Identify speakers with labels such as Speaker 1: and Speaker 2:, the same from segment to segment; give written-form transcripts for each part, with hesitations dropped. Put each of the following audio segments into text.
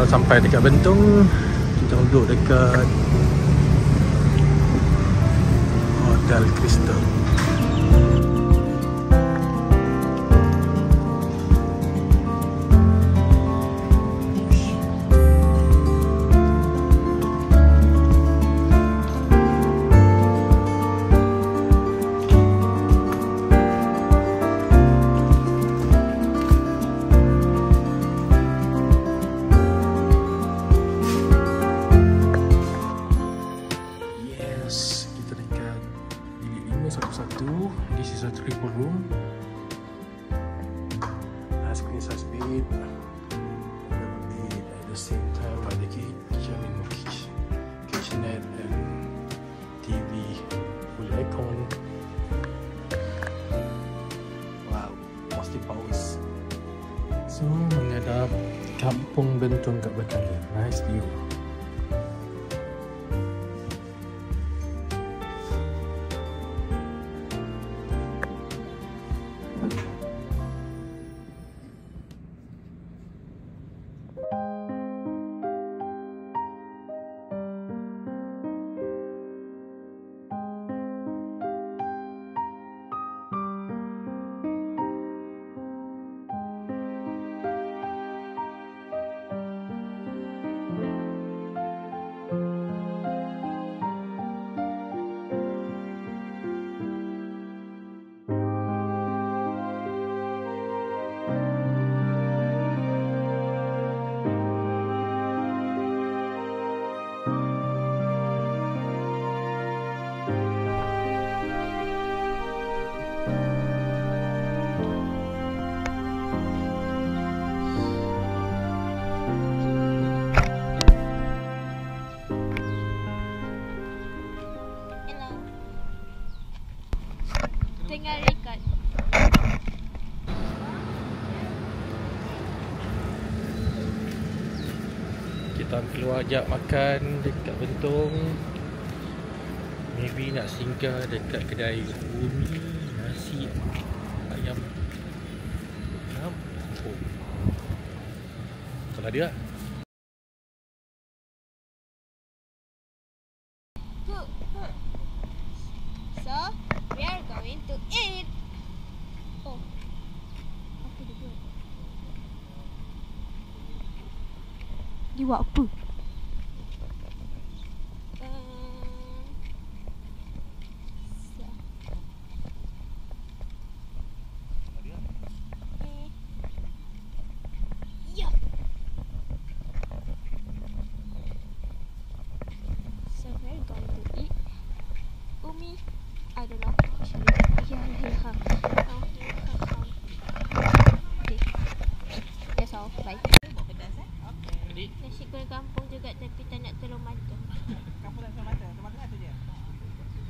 Speaker 1: sampai dekat Bentong, kita duduk dekat Hotel Crystal. This is a triple room. Nice queen size bed. Double bed at the same time. Ada kitchenette and TV, full aircon. Wow, mostly powers. So menghadap Kampung Bentong kat belakang dia. Nice view.
Speaker 2: Tengah record.
Speaker 1: Kita keluar jap makan dekat Bentong. Maybe nak singgah dekat kedai Umi nasi ayam. Oh. Kalau dia
Speaker 2: So, we are going to eat. Oh, apa dia buat? Dia buat apa? So, we're going to eat. Umi, I don't know. Okay. That's all. Bye. Nasi goreng kampung juga tapi tak nak telur mata.
Speaker 3: Kampung tak telur mata? Telur mata satu je?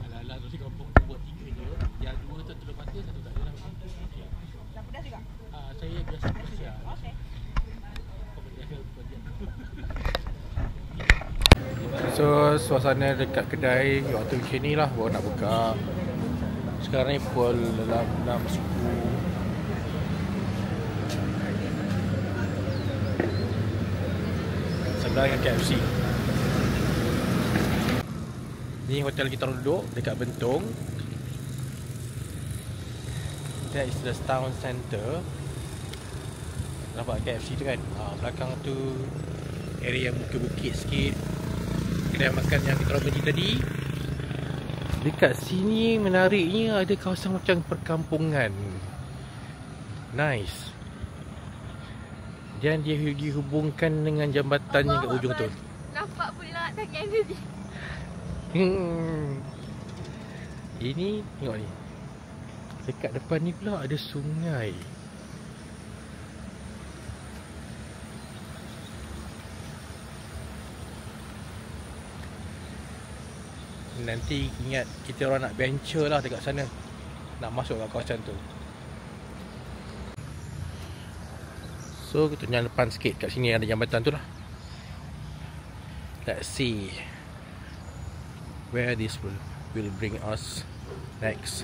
Speaker 1: Alah, nasi kampung buat 3 je. Yang 2 tu telur mata, 1 tak ada.
Speaker 3: Yang pedas juga?
Speaker 1: Saya biasa pedas.
Speaker 3: Okey.
Speaker 1: So, suasana dekat kedai waktu macam ni lah baru nak buka. Sekarang ni pukul dalam 6 subuh. Sebelah dengan KFC. Ni hotel kita duduk dekat Bentong. That is the town center. Nampak KFC tu kan? Belakang tu area bukit-bukit sikit. Kedai makan yang kita orang pergi tadi. Dekat sini menariknya ada kawasan macam perkampungan. Nice. Dan dia dihubungkan dengan jambatan yang kat ujung tu.
Speaker 2: Nampak pula tak kena.
Speaker 1: Ini tengok ni. Dekat depan ni pula ada sungai. Nanti ingat kita orang nak venture lah dekat sana. Nak masuk ke kawasan tu. So kita jalan depan sikit. Kat sini ada jambatan tu lah. Let's see where this will bring us next.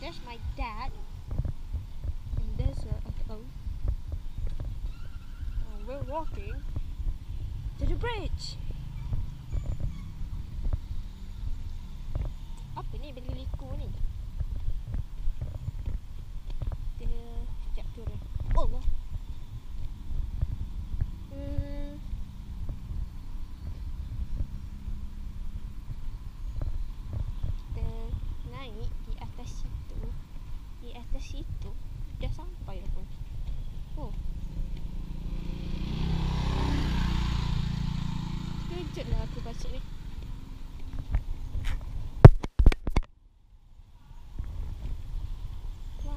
Speaker 2: There's my dad. And there's a we're walking to the bridge. Apa ni beli liku ni? Kita sekejap turun. Allah. Kita naik di atas situ. Di atas situ dah sampai dah pun. Oh. Kejut lah aku baca ni. Wow.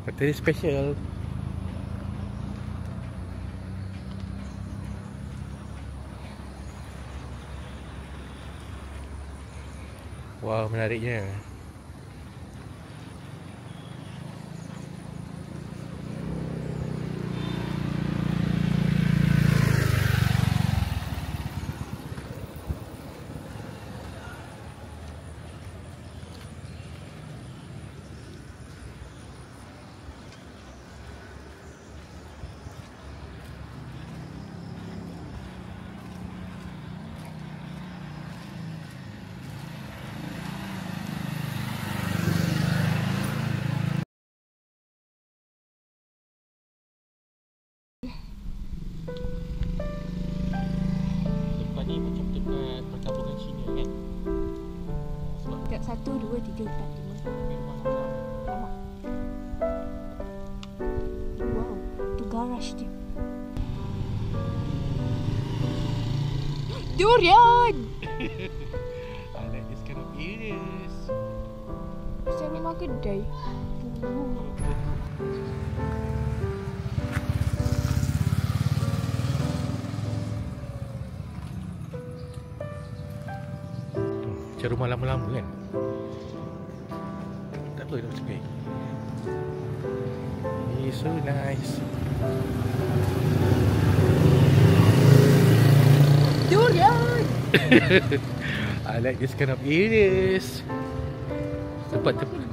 Speaker 1: Bateri special. Wow, menariknya. Tempat ni macam tempat perkampungan Cina kan? Sebab
Speaker 2: 1, 2, 3, 4, 5. Lama. Wow, tu garaj dia. Durian!
Speaker 1: I like this kind of areas.
Speaker 2: Macam rumah kedai.
Speaker 1: Macam rumah lama-lama kan? Tak apa, tak suka. It's so nice.
Speaker 2: Durian!
Speaker 1: I like this kind of areas. Tempat-tempat.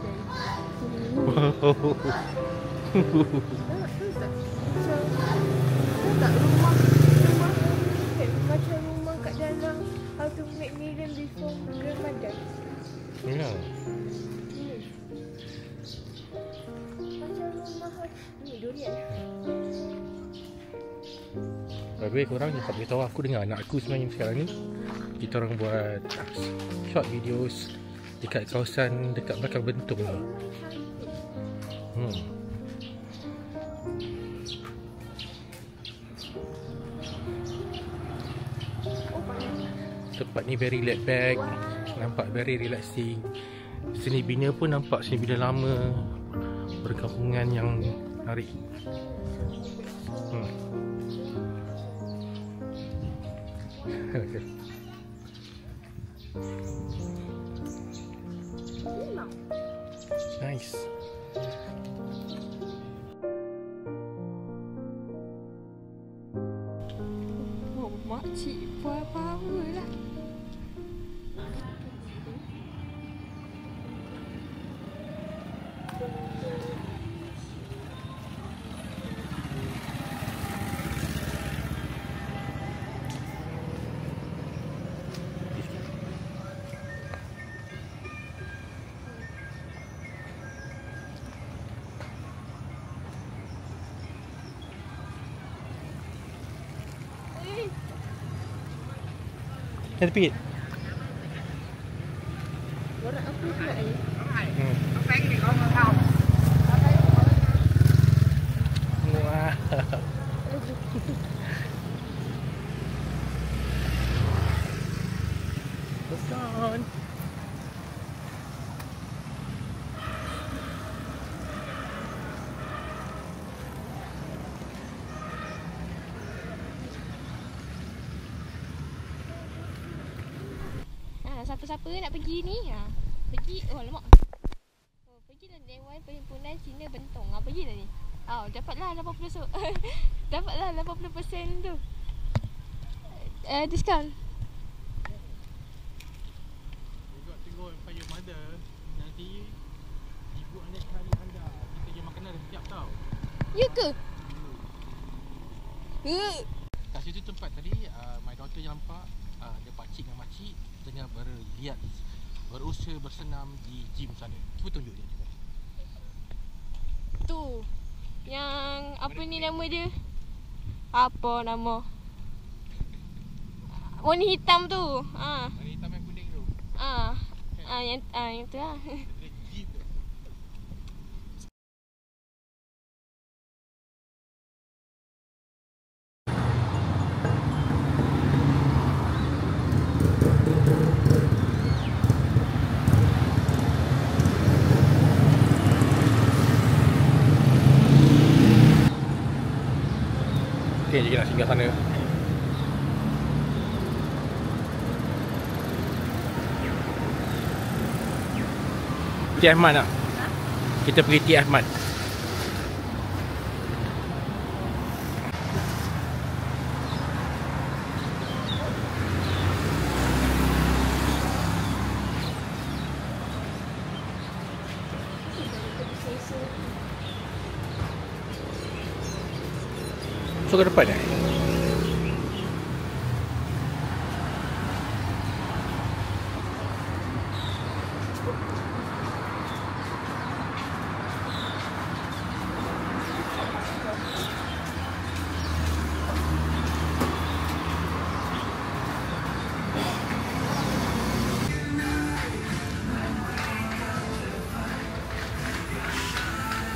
Speaker 1: Wow.
Speaker 2: Tak rumah macam rumah kat dalam How to Make Million Before Ramadan.
Speaker 1: Ya.
Speaker 2: Macam rumah ni durian.
Speaker 1: By the way, korang jangan beritahu aku dengan anak aku sebenarnya sekarang ni. Kita orang buat short videos dekat kawasan dekat belakang Bentong ni. Tempat ni very laid back. Nampak very relaxing. Seni bina pun nampak seni bina lama. Perkampungan yang menarik. Nice.
Speaker 2: Oh, makcik buat power lah.
Speaker 1: Tepi.
Speaker 2: Orang apa pula ni?
Speaker 1: Wah. Pesan.
Speaker 2: siapa-siapa nak pergi ni, pergi, lemak. Pergilah Dewan Perhimpunan Cina Bentong. Pergilah ni. Dapatlah 80%. Dapatlah 80% tu. Diskaun.
Speaker 1: Juga tengok Fire Mother. Nanti ibu anda cari anda. Kita jual makanan dah siap tau.
Speaker 2: Ya ke?
Speaker 1: Kat situ tempat tadi, my daughter yang nampak, dia pakcik dengan makcik tengah berusaha bersenam di gym sana. Cuba tunjuk dia.
Speaker 2: Tu. Yang apa ni nama dia? Apa nama? Warna hitam tu.
Speaker 1: Warna hitam yang kuning tu.
Speaker 2: Yang tu lah.
Speaker 1: Gym tu. Okay, jadi nak singgah sana. T. Ahmad lah. Kita pergi T. Ahmad. So ke depan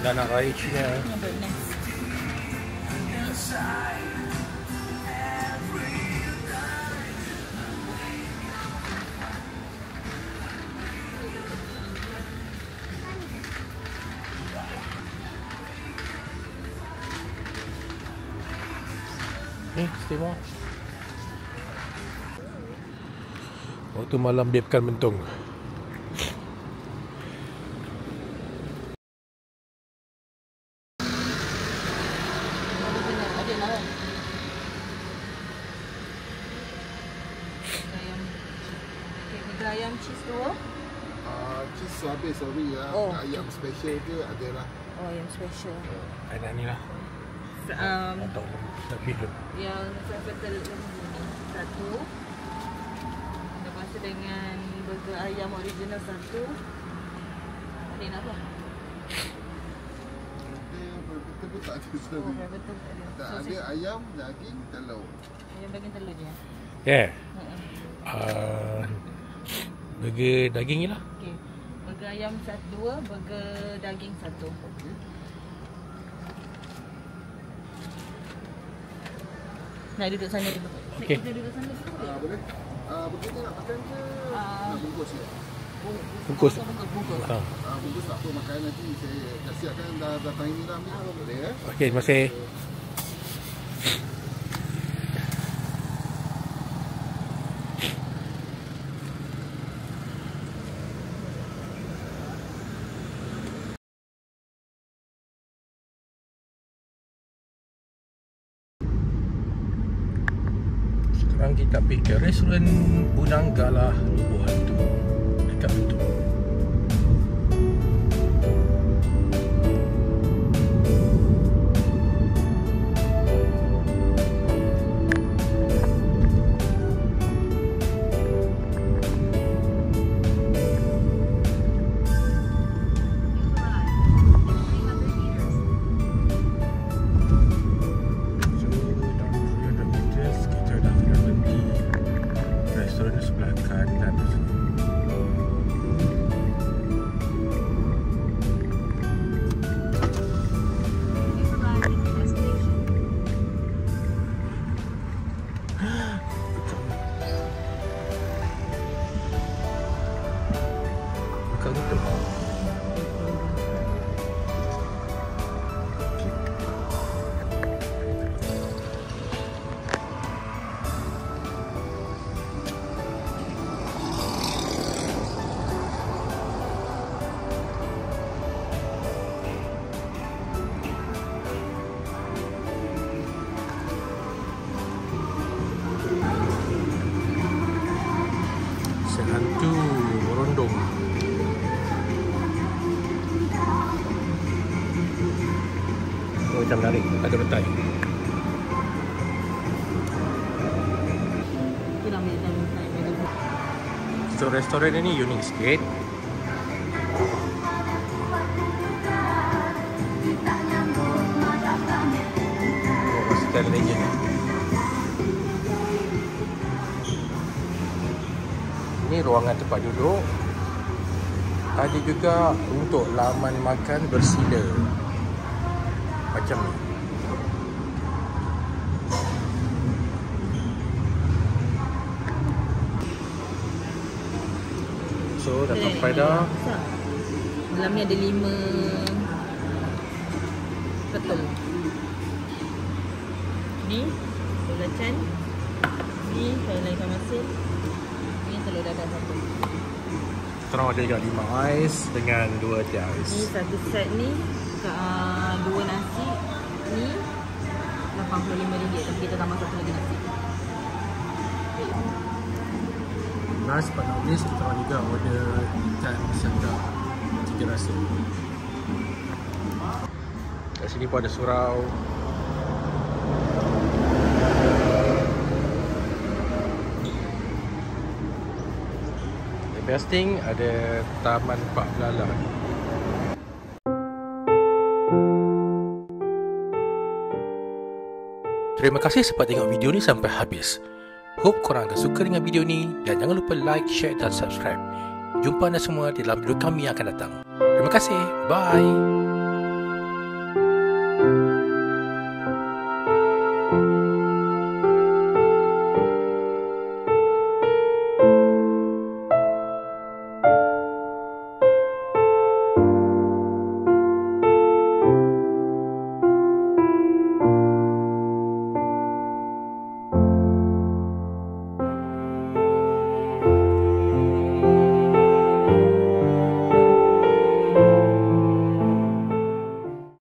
Speaker 1: Dan nak raya Cina. Ni, Timur. Waktu malam dia Pekan Bentong.
Speaker 3: Ayam cheese dua.
Speaker 4: Cheese tu habis, sorry lah. Ayam special ke ada lah.
Speaker 3: Ayam special.
Speaker 1: Ada ni lah. Atau lebih tu.
Speaker 3: Yang capital satu. Lepas tu dengan burger ayam original satu. Ada nak apa?
Speaker 4: Betul pun tak ada sorry.
Speaker 3: Betul tak ada.
Speaker 4: Tak ada ayam, daging, telur.
Speaker 3: Ayam daging telur je.
Speaker 1: Yeah. Burger daging je lah.
Speaker 3: Okey. Burger ayam dua, burger daging satu.
Speaker 4: Okey.
Speaker 3: Nak duduk sana dulu.
Speaker 1: Okey.
Speaker 3: Kita duduk sana dulu.
Speaker 4: Boleh. Begini nak makan ke? Nak bungkus je?
Speaker 1: Bungkus.
Speaker 3: Bungkus.
Speaker 4: Bungkus tak apa, makan nanti saya kasihatkan dah datang ini dah ambil. Boleh ya?
Speaker 1: Okey, terima kasih. Sekarang kita pergi ke restoran Unanggala Lubuk Hantu dekat Bentong. Restoran sebelah kanan. ada betai. So restoran ini unik sikit. Oh, style legend. Ini ruangan tempat duduk. Ada juga untuk laman makan bersila. Macam ni. So dah sampai dah.
Speaker 3: Dalam ni ada 5 ketul. Ni belacan. Ni sayur ikan masin. Ni telur dadah satu.
Speaker 1: Terang ada juga 5 ais dengan 2 teh ais.
Speaker 3: Ni satu set ni 2 nasi. Ni RM85 tapi kita tambah satu lagi nasi.
Speaker 1: Last but not least, kita orang juga order ikan sedap 3 rasa. Kat sini pun ada surau. The best thing ada Taman Pak Belala. Terima kasih sebab tengok video ni sampai habis. Hope korang akan suka dengan video ni dan jangan lupa like, share dan subscribe. Jumpa anda semua di dalam video kami yang akan datang. Terima kasih. Bye.